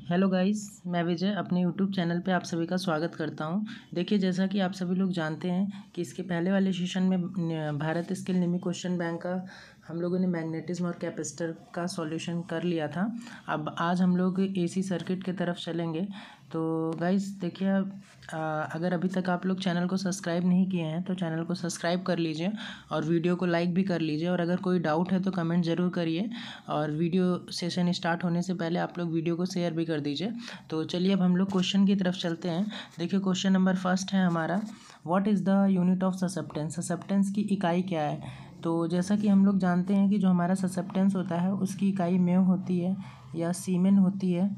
Hello guys, मैं विजय अपने YouTube channel पे आप सभी का स्वागत करता हूं। देखिए, जैसा कि आप सभी लोग जानते हैं कि इसके पहले वाले सेशन में भारत स्किल निमी क्वेश्चन बैंक का हम लोगों ने मैग्नेटिज्म और कैपेसिटर का सॉल्यूशन कर लिया था। अब आज हम लोग एसी सर्किट की तरफ चलेंगे। तो गाइस देखिए, अगर अभी तक आप लोग चैनल को सब्सक्राइब नहीं किए हैं तो चैनल को सब्सक्राइब कर लीजिए और वीडियो को लाइक भी कर लीजिए। और अगर कोई डाउट है तो कमेंट ज़रूर करिए और वीडियो सेशन स्टार्ट होने से पहले आप लोग वीडियो को शेयर भी कर दीजिए। तो चलिए अब हम लोग क्वेश्चन की तरफ चलते हैं। देखिए, क्वेश्चन नंबर फर्स्ट है हमारा, what is the unit of susceptance. Susceptance की इकाई क्या है? तो जैसा कि हम लोग जानते हैं कि जो हमारा ससेप्टेंस होता है उसकी इकाई म्यू होती है या सीमेन होती है।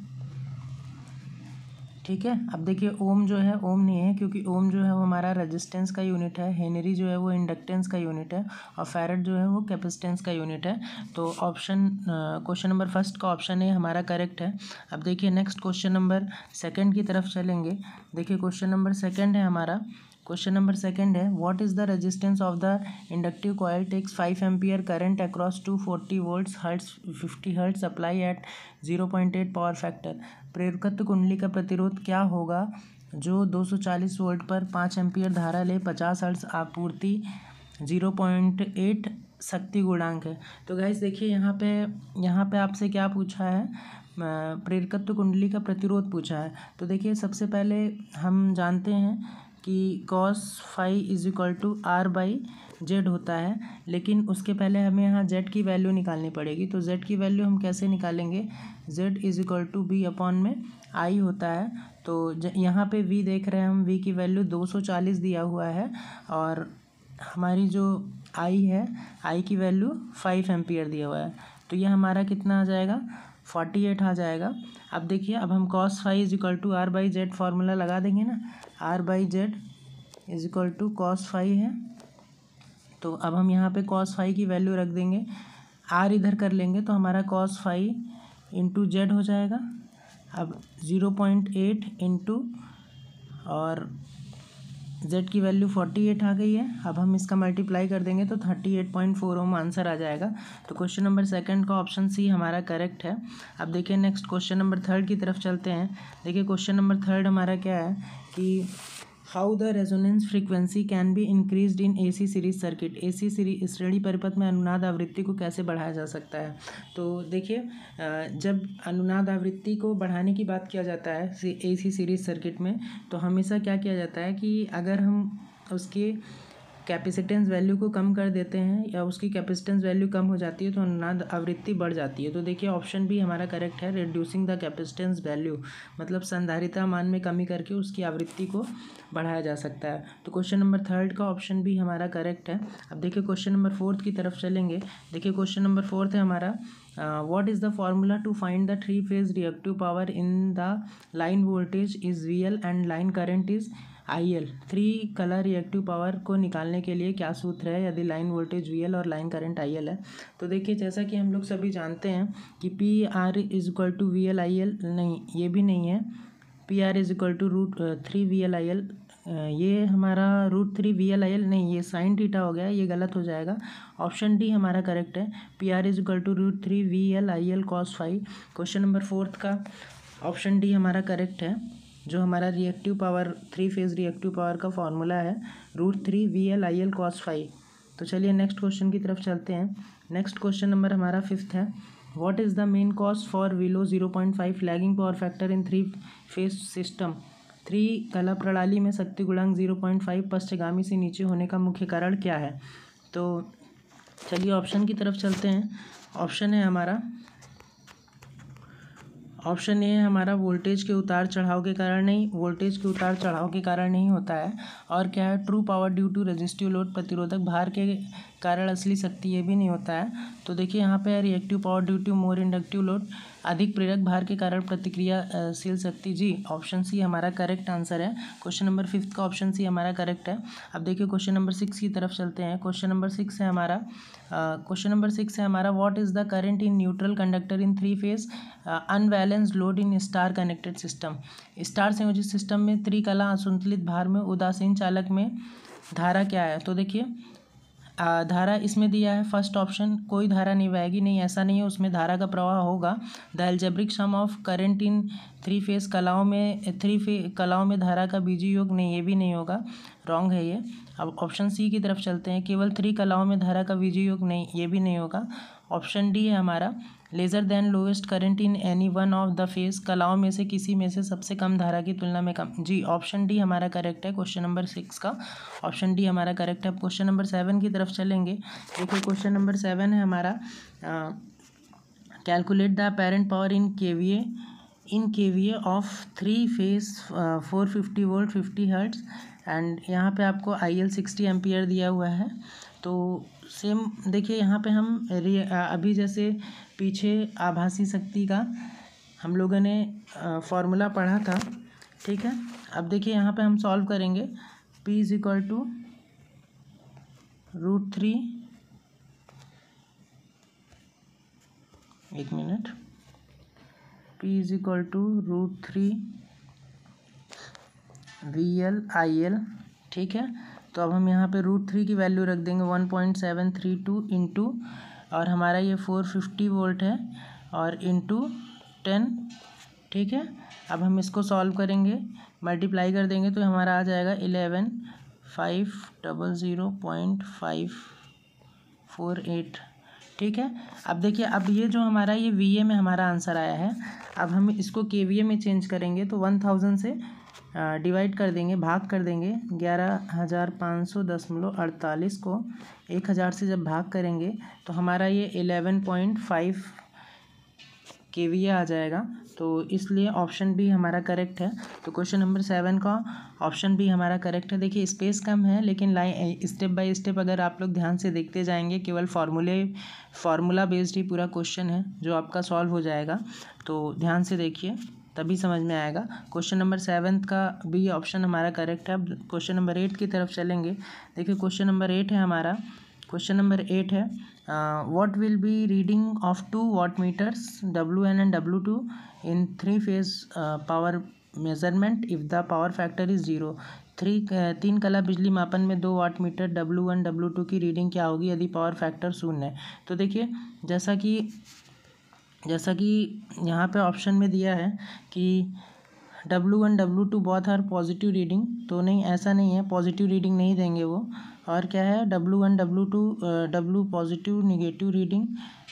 ठीक है, अब देखिए ओम जो है, ओम नहीं है क्योंकि ओम जो है वो हमारा रेजिस्टेंस का यूनिट है, हेनरी जो है वो इंडक्टेंस का यूनिट है और फैरेड जो है वो कैपेसिटेंस का यूनिट है। तो ऑप्शन क्वेश्चन नंबर फर्स्ट का ऑप्शन ए हमारा करेक्ट है। अब देखिए नेक्स्ट क्वेश्चन नंबर सेकंड की तरफ चलेंगे। देखिए क्वेश्चन नंबर सेकंड है हमारा, क्वेश्चन नंबर सेकंड है, what is the resistance of the inductive coil takes 5 ampere current across 240 volts hertz 50 hertz apply at 0.8 power factor. प्रेरकत्व कुंडली का प्रतिरोध क्या होगा जो 240 वोल्ट पर 5 एम्पियर धारा ले 50 हर्ट्स आपूर्ति 0.8 शक्ति गुणांक है। तो गाइस देखिए यहाँ पे आपसे क्या पूछा है, प्रेरकत्व कुंडली का प्रतिरोध पूछा है। तो देखिए सबसे पहले हम जानते हैं कि cos phi is equal to r by z होता है, लेकिन उसके पहले हमें यहाँ जेड की वैल्यू निकालनी पड़ेगी। तो जेड की वैल्यू हम कैसे निकालेंगे, z is equal to v upon में आई होता है। तो यहाँ पे वी देख रहे हैं हम, वी की वैल्यू 240 दिया हुआ है और हमारी जो आई है, आई की वैल्यू 5 एम्पियर दिया हुआ है। तो ये हमारा कितना आ जाएगा, 48 आ जाएगा। अब देखिए, अब हम cos phi is equal to r by z formula लगा देंगे ना, r by z is equal to cos phi है। तो अब हम यहाँ पे cos फाई की वैल्यू रख देंगे, आर इधर कर लेंगे तो हमारा cos फाई इंटू जेड हो जाएगा। अब 0.8 इंटू और जेड की वैल्यू 48 आ गई है। अब हम इसका मल्टीप्लाई कर देंगे तो 38.4 ओम आंसर आ जाएगा। तो क्वेश्चन नंबर सेकंड का ऑप्शन सी हमारा करेक्ट है। अब देखिए नेक्स्ट क्वेश्चन नंबर थर्ड की तरफ चलते हैं। देखिए क्वेश्चन नंबर थर्ड हमारा क्या है कि how the resonance frequency can be increased in AC series circuit. AC series श्रेणी परिपथ में अनुनाद आवृत्ति को कैसे बढ़ाया जा सकता है। तो देखिए, जब अनुनाद आवृत्ति को बढ़ाने की बात किया जाता है एसी सीरीज सर्किट में, तो हमेशा क्या किया जाता है कि अगर हम उसके कैपेसिटेंस वैल्यू को कम कर देते हैं या उसकी कैपेसिटेंस वैल्यू कम हो जाती है तो अनुनाद आवृत्ति बढ़ जाती है। तो देखिए ऑप्शन बी हमारा करेक्ट है, रिड्यूसिंग द कैपेसिटेंस वैल्यू, मतलब संधारिता मान में कमी करके उसकी आवृत्ति को बढ़ाया जा सकता है। तो क्वेश्चन नंबर थर्ड का ऑप्शन बी हमारा करेक्ट है। अब देखिए क्वेश्चन नंबर फोर्थ की तरफ चलेंगे। देखिए क्वेश्चन नंबर फोर्थ है हमारा, what is the formula to find the three phase reactive power in the line voltage is VL and line current is IL। Three कलर रिएक्टिव पावर को निकालने के लिए क्या सूत्र है यदि लाइन वोल्टेज VL और लाइन करंट IL है। तो देखिए जैसा कि हम लोग सभी जानते हैं कि PR is equal to VL IL, नहीं ये भी नहीं है, PR is equal to √3 VL IL, ये हमारा √3 VL IL नहीं, ये साइन थीटा हो गया, ये गलत हो जाएगा। ऑप्शन डी हमारा करेक्ट है, PR is equal to √3 VL IL cos phi. Question number fourth का ऑप्शन डी हमारा करेक्ट है। जो हमारा reactive power, three phase reactive power का फॉर्मूला है √3 VL IL cos फाई। तो चलिए नेक्स्ट क्वेश्चन की तरफ चलते हैं। नेक्स्ट क्वेश्चन नंबर हमारा फिफ्थ है, what is the main cause for willow 0.5 lagging power factor in three phase system. Three कला प्रणाली में शक्ति गुणांक 0.5 पश्चगामी से नीचे होने का मुख्य कारण क्या है। तो चलिए ऑप्शन की तरफ चलते हैं। ऑप्शन है हमारा, ऑप्शन ए है हमारा, वोल्टेज के उतार चढ़ाव के कारण नहीं, वोल्टेज के उतार चढ़ाव के कारण नहीं होता है। और क्या है, true power due to resistive load, प्रतिरोधक भार के कारण असली शक्ति, ये भी नहीं होता है। तो देखिए यहाँ पे reactive power due to more inductive load, अधिक प्रेरक भार के कारण प्रतिक्रियाशील शक्ति, जी ऑप्शन सी हमारा करेक्ट आंसर है। क्वेश्चन नंबर फिफ्थ का ऑप्शन सी हमारा करेक्ट है। अब देखिए क्वेश्चन नंबर 6 की तरफ चलते हैं। क्वेश्चन नंबर 6 है हमारा, what is the current in neutral conductor in three phase unbalanced load in star connected system. Star संयोजित सिस्टम में त्रिकला असंतुलित भार में उदासीन चालक में धारा क्या है। तो देखिए धारा इसमें दिया है फर्स्ट ऑप्शन, कोई धारा नहीं बहेगी, नहीं ऐसा नहीं है, उसमें धारा का प्रवाह होगा। The algebraic sum of current in three phase कलाओं में धारा का बीजीय योग, नहीं ये भी नहीं होगा, रॉन्ग है ये। अब ऑप्शन सी की तरफ चलते हैं, केवल 3 कलाओं में धारा का बीजीय योग, नहीं ये भी नहीं होगा। ऑप्शन डी है हमारा, lesser than lowest current in any one of the phase, कलाओं में से किसी में से सबसे कम धारा की तुलना में कम, जी ऑप्शन डी हमारा करेक्ट है। क्वेश्चन नंबर 6 का ऑप्शन डी हमारा करेक्ट है। अब क्वेश्चन नंबर 7 की तरफ चलेंगे। देखिए क्वेश्चन नंबर 7 है हमारा, calculate the apparent power in KVA of 3 phase 450 volt 50 hertz, and यहाँ पे आपको IL 60 एम्पियर दिया हुआ है। तो सेम देखिए यहाँ पे हम अभी जैसे पीछे आभासी शक्ति का हम लोगों ने फॉर्मूला पढ़ा था, ठीक है। अब देखिए यहाँ पे हम सॉल्व करेंगे, P = √3, एक मिनट, P = √3 VL/IL, ठीक है। तो अब हम यहाँ पे √3 की वैल्यू रख देंगे 1.732 इंटू, और हमारा ये 450 वोल्ट है, और इंटू 10, ठीक है। अब हम इसको सॉल्व करेंगे, मल्टीप्लाई कर देंगे तो हमारा आ जाएगा 11,500.548, ठीक है। अब देखिए, अब ये जो हमारा ये VA में हमारा आंसर आया है, अब हम इसको KVA में चेंज करेंगे तो 1000 से डिवाइड कर देंगे, भाग कर देंगे, 11,500.48 को 1000 से जब भाग करेंगे तो हमारा ये 11.5 KVA आ जाएगा। तो इसलिए ऑप्शन बी हमारा करेक्ट है। तो क्वेश्चन नंबर 7 का ऑप्शन बी हमारा करेक्ट है। देखिए स्पेस कम है, लेकिन स्टेप बाय स्टेप अगर आप लोग ध्यान से देखते जाएंगे, केवल फार्मूला बेस्ड ही पूरा क्वेश्चन है जो आपका सॉल्व हो जाएगा। तो ध्यान से देखिए तभी समझ में आएगा। क्वेश्चन नंबर 7 का बी ऑप्शन हमारा करेक्ट है। अब क्वेश्चन नंबर 8 की तरफ चलेंगे। देखिए क्वेश्चन नंबर 8 है हमारा, क्वेश्चन नंबर 8 है, what will be reading of 2 watt meters WN and W2 in 3 phase power measurement if the power factor is 0। 3 कला बिजली मापन में 2 वाट मीटर W1 W2 की रीडिंग क्या होगी यदि पावर फैक्टर 0 है। तो देखिए जैसा कि यहाँ पे ऑप्शन में दिया है कि W1 W2 बहुत आर पॉजिटिव रीडिंग, तो नहीं ऐसा नहीं है, पॉजिटिव रीडिंग नहीं देंगे वो। और क्या है, W1 W2 W positive negative reading,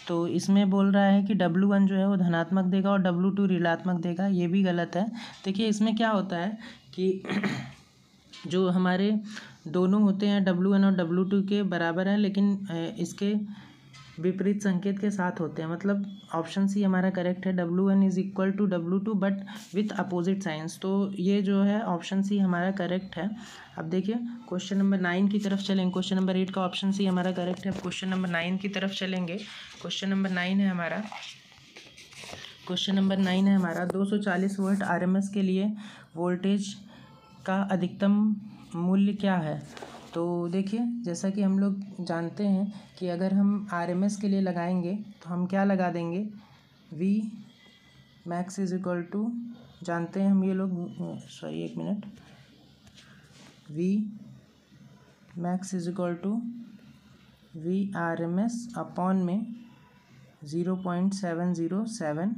तो इसमें बोल रहा है कि W1 जो है वो धनात्मक देगा और W2 ऋणात्मक देगा, ये भी गलत है। देखिए इसमें क्या होता है कि जो हमारे दोनों होते हैं W1 और W2 के बराबर हैं, लेकिन इसके विपरीत संकेत के साथ होते हैं। मतलब ऑप्शन सी हमारा करेक्ट है, W1 = W2 but with opposite signs. तो ये जो है ऑप्शन सी हमारा करेक्ट है। अब देखिए क्वेश्चन नंबर 9 की तरफ चलेंगे। क्वेश्चन नंबर 8 का ऑप्शन सी हमारा करेक्ट है। क्वेश्चन नंबर 9 की तरफ चलेंगे। क्वेश्चन नंबर 9 है हमारा, क्वेश्चन नंबर 9 है हमारा, 240 वोल्ट RMS के लिए वोल्टेज का अधिकतम मूल्य क्या है। तो देखिए जैसा कि हम लोग जानते हैं कि अगर हम RMS के लिए लगाएंगे तो हम क्या लगा देंगे, V max = जानते हैं हम ये लोग, सॉरी एक minute, V max = VRMS upon में 0.707,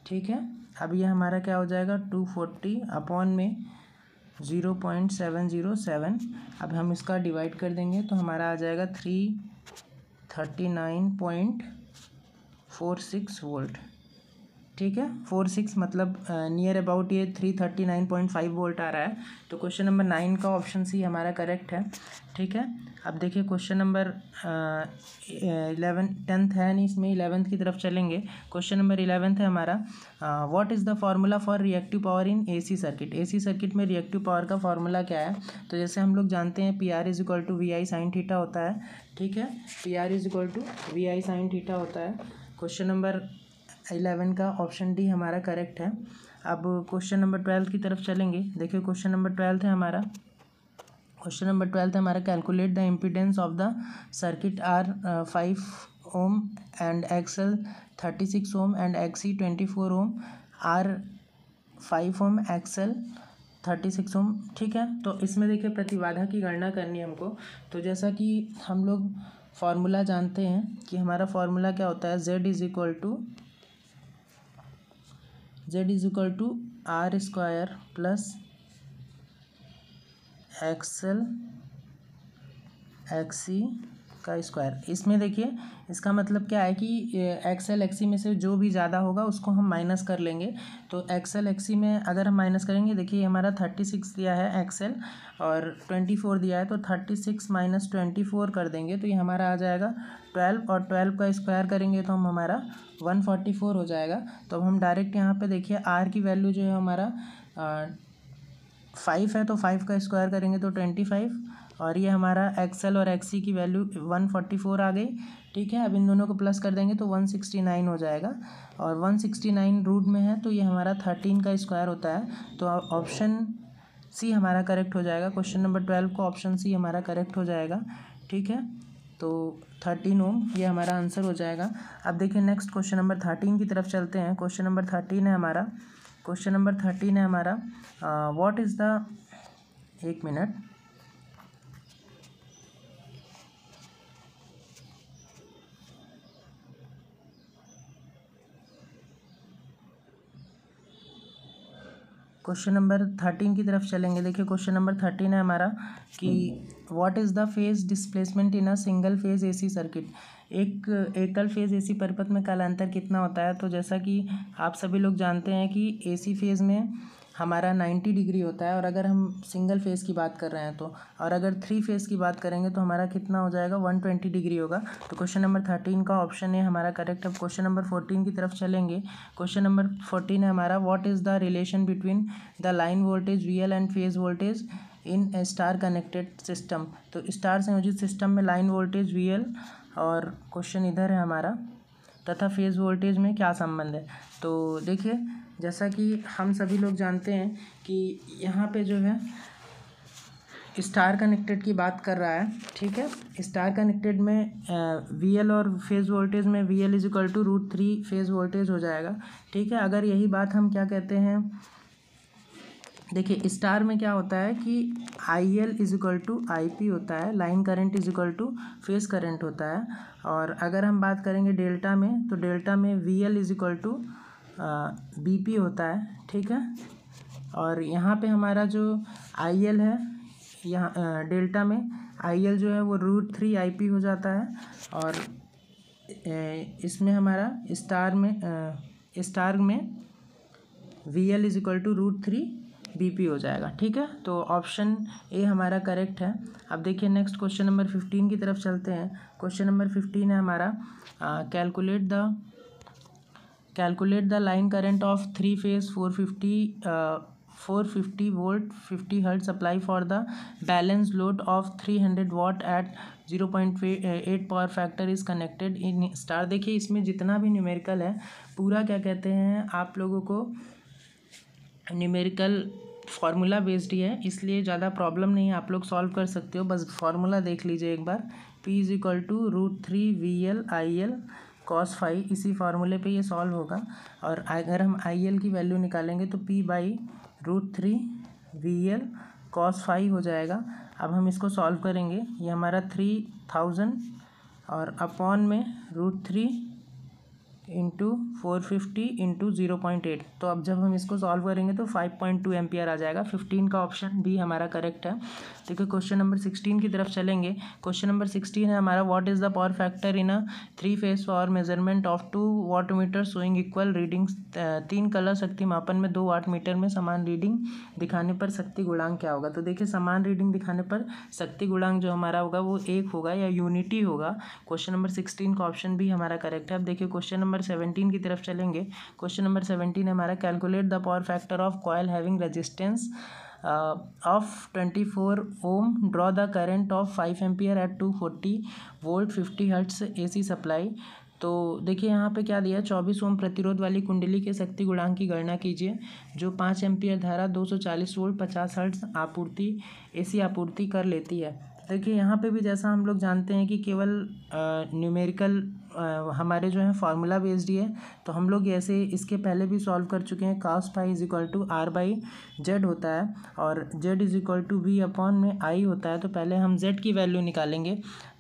ठीक है। अब ये हमारा क्या हो जाएगा, 240 अपॉन में 0.707। अब हम इसका डिवाइड कर देंगे तो हमारा आ जाएगा 339.46 वोल्ट, ठीक है। 46 मतलब नियर अबाउट ये 339.5 वोल्ट आ रहा है। तो क्वेश्चन नंबर 9 का ऑप्शन सी हमारा करेक्ट है, ठीक है। अब देखिए क्वेश्चन नंबर 10th है नहीं, इसमें 11th की तरफ चलेंगे। क्वेश्चन नंबर 11th है हमारा, what is the formula for reactive power in AC circuit. AC circuit में रिएक्टिव पावर का फार्मूला क्या है। तो जैसे हम लोग जानते हैं PR = VI sin थीटा होता है, ठीक है। PR = VI sin थीटा होता है। क्वेश्चन नंबर 11 का ऑप्शन डी हमारा करेक्ट है। अब क्वेश्चन नंबर 12 की तरफ चलेंगे। देखिए क्वेश्चन नंबर 12 है हमारा, क्वेश्चन नंबर 12 है हमारा, calculate the impedance of the circuit R 5 ohm and XL 36 ohm and XC 24 ohm। R 5 ohm, XL 36 ओम, ठीक है। तो इसमें देखिए प्रतिबाधा की गणना करनी है हमको। तो जैसा कि हम लोग फार्मूला जानते हैं कि हमारा फार्मूला क्या होता है, Z is equal to r square plus XL XC का स्क्वायर। इसमें देखिए इसका मतलब क्या है कि एक्सएल एक्सी में से जो भी ज़्यादा होगा उसको हम माइनस कर लेंगे। तो एक्सएल एक्सी में अगर हम माइनस करेंगे, देखिए हमारा 36 दिया है एक्सएल और 24 दिया है, तो 36 माइनस 24 कर देंगे तो ये हमारा आ जाएगा 12, और 12 का स्क्वायर करेंगे तो हम हमारा 144 हो जाएगा। तो अब हम डायरेक्ट यहाँ पे देखिए आर की वैल्यू जो है हमारा 5 है, तो 5 का स्क्वायर करेंगे तो 25, और ये हमारा एक्सएल और एक्सी की वैल्यू 144 आ गई, ठीक है। अब इन दोनों को प्लस कर देंगे तो 169 हो जाएगा, और 169 रूट में है तो ये हमारा 13 का स्क्वायर होता है। तो ऑप्शन सी हमारा करेक्ट हो जाएगा। क्वेश्चन नंबर 12 को ऑप्शन सी हमारा करेक्ट हो जाएगा, ठीक है। तो 13 ओम ये हमारा आंसर हो जाएगा। अब देखिए नेक्स्ट क्वेश्चन नंबर 13 की तरफ चलते हैं। क्वेश्चन नंबर 13 है हमारा, व्हाट इज़ द, एक मिनट, क्वेश्चन नंबर 13 की तरफ चलेंगे। देखिए क्वेश्चन नंबर 13 है हमारा कि what is the phase displacement in a single phase AC circuit. एक एकल फेज एसी परिपथ में कालांतर कितना होता है। तो जैसा कि आप सभी लोग जानते हैं कि एसी फेज में हमारा 90 डिग्री होता है, और अगर हम सिंगल फेज़ की बात कर रहे हैं तो, और अगर 3 फेज़ की बात करेंगे तो हमारा कितना हो जाएगा, 120 डिग्री होगा। तो क्वेश्चन नंबर 13 का ऑप्शन है हमारा करेक्ट। अब क्वेश्चन नंबर 14 की तरफ चलेंगे। क्वेश्चन नंबर 14 है हमारा, what is the relation between the line voltage VL and phase voltage in A star connected system. तो स्टार संयोजित सिस्टम में लाइन वोल्टेज VL और क्वेश्चन इधर है हमारा, तथा फेज वोल्टेज में क्या संबंध है। तो देखिए जैसा कि हम सभी लोग जानते हैं कि यहाँ पे जो है स्टार कनेक्टेड की बात कर रहा है, ठीक है। स्टार कनेक्टेड में VL और फेज़ वोल्टेज में VL is equal to √3 phase voltage हो जाएगा, ठीक है। अगर यही बात हम क्या कहते हैं, देखिए स्टार में क्या होता है कि IL is equal to IP होता है, line current is equal to phase current होता है। और अगर हम बात करेंगे डेल्टा में, तो डेल्टा में VL is equal to BP होता है, ठीक है। और यहाँ पे हमारा जो IL है, यहाँ डेल्टा में IL जो है वो √3 IP हो जाता है, और इसमें हमारा स्टार में VL is equal to √3 BP हो जाएगा, ठीक है। तो ऑप्शन ए हमारा करेक्ट है। अब देखिए नेक्स्ट क्वेश्चन नंबर 15 की तरफ चलते हैं। क्वेश्चन नंबर 15 है हमारा, calculate the line current of 3 phase 450 volt 50 hertz supply for the balance load of 300 watt at 0.8 power factor is connected in star. देखिए इसमें जितना भी न्यूमेरिकल है पूरा क्या कहते हैं, आप लोगों को न्यूमेरिकल फार्मूला बेस्ड ही है, इसलिए ज़्यादा प्रॉब्लम नहीं है, आप लोग सॉल्व कर सकते हो। बस फार्मूला देख लीजिए एक बार, P is equal to √3 VL IL cos phi, इसी फार्मूले पे ये सॉल्व होगा। और अगर हम IL की वैल्यू निकालेंगे तो P/√3 VL cos फाई हो जाएगा। अब हम इसको सॉल्व करेंगे, ये हमारा 3000 और अपॉन में √3 इंटू 450 इंटू 0.8। तो अब जब हम इसको सॉल्व करेंगे तो 5.2 एम्पियर आ जाएगा। 15 का ऑप्शन बी हमारा करेक्ट है। देखिए क्वेश्चन नंबर 16 की तरफ चलेंगे। क्वेश्चन नंबर 16 है हमारा, what is the power factor in a 3 phase power measurement of 2 watt meter showing equal readings. 3 कलर शक्ति मापन में 2 वाट मीटर में समान रीडिंग दिखाने पर शक्ति गुणांक क्या होगा। तो देखिए समान रीडिंग दिखाने पर शक्ति गुणांक जो हमारा होगा वो 1 होगा या यूनिटी होगा। क्वेश्चन नंबर 16 का ऑप्शन भी हमारा करेक्ट है। अब देखिए क्वेश्चन नंबर 17 की तरफ चलेंगे। क्वेश्चन नंबर 17 है हमारा, calculate the power factor of coil having resistance of 24 ohm, draw the current of 5 ampere at 240 volt 50 hertz AC supply. तो देखिए यहाँ पे क्या दिया, 24 ओम प्रतिरोध वाली कुंडली के शक्ति गुणांक की गणना कीजिए जो 5 एम्पियर धारा 240 वोल्ट 50 हर्ट्ज AC आपूर्ति कर लेती है। देखिए यहाँ पे भी जैसा हम लोग जानते हैं कि केवल न्यूमेरिकल हमारे जो है फार्मूला बेस्ड ही है, तो हम लोग ऐसे इसके पहले भी सॉल्व कर चुके हैं। cos phi is equal to r by z होता है और z is equal to v upon में आई होता है। तो पहले हम जेड की वैल्यू निकालेंगे,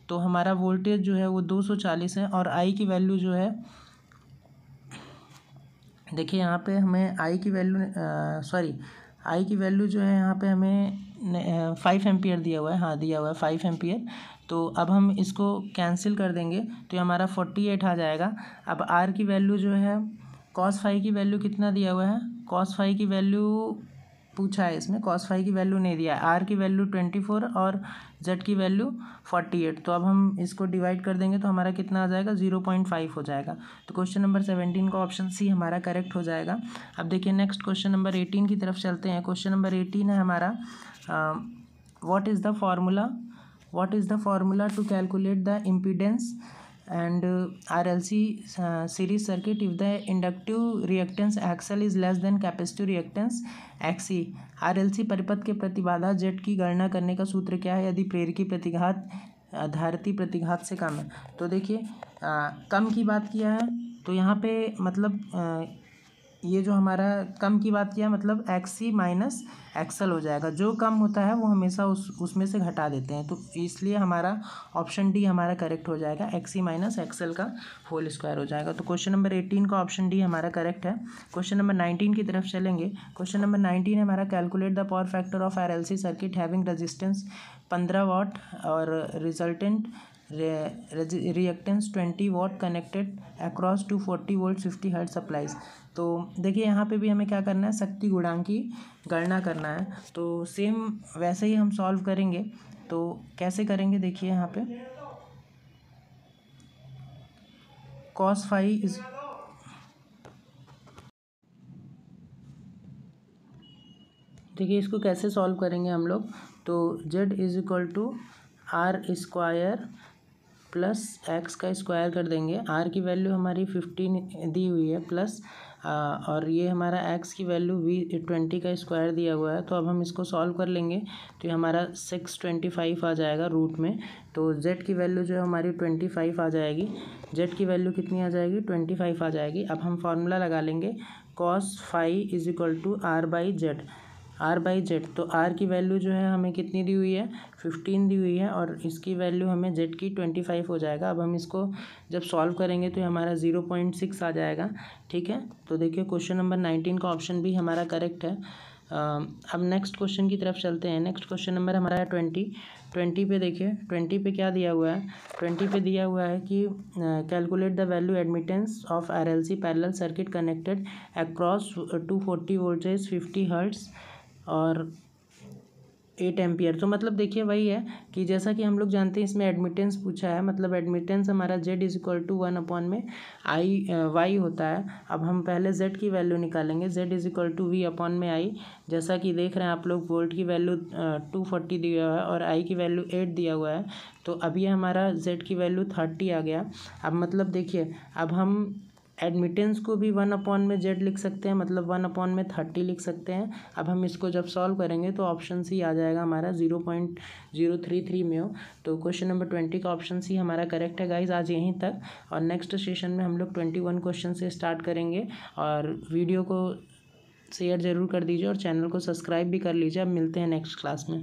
तो हमारा वोल्टेज जो है वो 240 है और आई की वैल्यू जो है, देखिए यहाँ पे हमें आई की वैल्यू जो है यहाँ पे हमें 5 एम्पियर दिया हुआ है, हाँ दिया हुआ है 5 एम्पियर। तो अब हम इसको कैंसिल कर देंगे तो ये हमारा 48 आ जाएगा। अब आर की वैल्यू जो है, कॉस फाई की वैल्यू कितना दिया हुआ है, कॉस फाई की वैल्यू पूछा है इसमें, कॉस फाई की वैल्यू नहीं दिया है। आर की वैल्यू 24 और जेड की वैल्यू 48। तो अब हम इसको डिवाइड कर देंगे तो हमारा कितना आ जाएगा, 0.5 हो जाएगा। तो क्वेश्चन नंबर 17 का ऑप्शन सी हमारा करेक्ट हो जाएगा। अब देखिए नेक्स्ट क्वेश्चन नंबर 18 की तरफ चलते हैं। क्वेश्चन नंबर 18 है हमारा, what is the formula to calculate the impedance and RLC series circuit if the inductive reactance XL is less than capacitive reactance XC। RLC परिपथ के प्रतिबाधा Z की गणना करने का सूत्र क्या है यदि प्रेरकी प्रतिघात आधारित प्रतिघात से कम है। तो देखिए कम की बात किया है, तो यहाँ पे मतलब ये जो हमारा कम की बात किया मतलब XC माइनस XL हो जाएगा। जो कम होता है वो हमेशा उसमें से घटा देते हैं, तो इसलिए हमारा ऑप्शन डी हमारा करेक्ट हो जाएगा, XC माइनस XL का होल स्क्वायर हो जाएगा। तो क्वेश्चन नंबर 18 का ऑप्शन डी हमारा करेक्ट है। क्वेश्चन नंबर 19 की तरफ चलेंगे। क्वेश्चन नंबर 19 है हमारा, calculate the power factor of RLC circuit having resistance 15 watt और resultant reactance 20 watt connected across 240 volt 50 hertz supplies. तो देखिए यहाँ पे भी हमें क्या करना है, शक्ति गुणांक की गणना करना है। तो सेम वैसे ही हम सॉल्व करेंगे। तो कैसे करेंगे, देखिए यहाँ पे कॉस फाई इज, देखिए इसको कैसे सॉल्व करेंगे हम लोग। तो z is equal to r square plus x का स्क्वायर कर देंगे। आर की वैल्यू हमारी 15 दी हुई है प्लस और ये हमारा x की वैल्यू 20 का स्क्वायर दिया हुआ है। तो अब हम इसको सॉल्व कर लेंगे तो ये हमारा 625 आ जाएगा रूट में। तो z की वैल्यू जो है हमारी 25 आ जाएगी। z की वैल्यू कितनी आ जाएगी, 25 आ जाएगी। अब हम फार्मूला लगा लेंगे, cos phi is equal to r by z. तो आर की वैल्यू जो है हमें कितनी दी हुई है, 15 दी हुई है और इसकी वैल्यू हमें जेड की 25 हो जाएगा। अब हम इसको जब सॉल्व करेंगे तो हमारा 0.6 आ जाएगा। ठीक है, तो देखिए क्वेश्चन नंबर 19 का ऑप्शन भी हमारा करेक्ट है। अब नेक्स्ट क्वेश्चन की तरफ चलते हैं। नेक्स्ट क्वेश्चन नंबर हमारा है 20 पे। देखिए 20 पे क्या दिया हुआ है, 20 पे दिया हुआ है कि calculate the value admittance of RLC parallel circuit connected across 240 voltage 50 hertz और 8 एम्पियर। तो मतलब देखिए वही है कि जैसा कि हम लोग जानते हैं इसमें एडमिटेंस पूछा है, मतलब एडमिटेंस हमारा z is equal to 1 upon में आई वाई होता है। अब हम पहले z की वैल्यू निकालेंगे, z is equal to v upon में आई। जैसा कि देख रहे हैं आप लोग, वोल्ट की वैल्यू 240 दिया हुआ है और आई की वैल्यू 8 दिया हुआ है। तो अब ये हमारा z की वैल्यू 30 आ गया। अब मतलब देखिए अब हम एडमिटेंस को भी 1 अपॉन में जेड लिख सकते हैं, मतलब 1 अपॉन में 30 लिख सकते हैं। अब हम इसको जब सॉल्व करेंगे तो ऑप्शन सी आ जाएगा हमारा 0.033 में हो। तो क्वेश्चन नंबर 20 का ऑप्शन सी हमारा करेक्ट है गाइज। आज यहीं तक, और नेक्स्ट सेशन में हम लोग 21 क्वेश्चन से स्टार्ट करेंगे। और वीडियो को शेयर ज़रूर कर दीजिए और चैनल को सब्सक्राइब भी कर लीजिए। अब मिलते हैं नेक्स्ट क्लास में।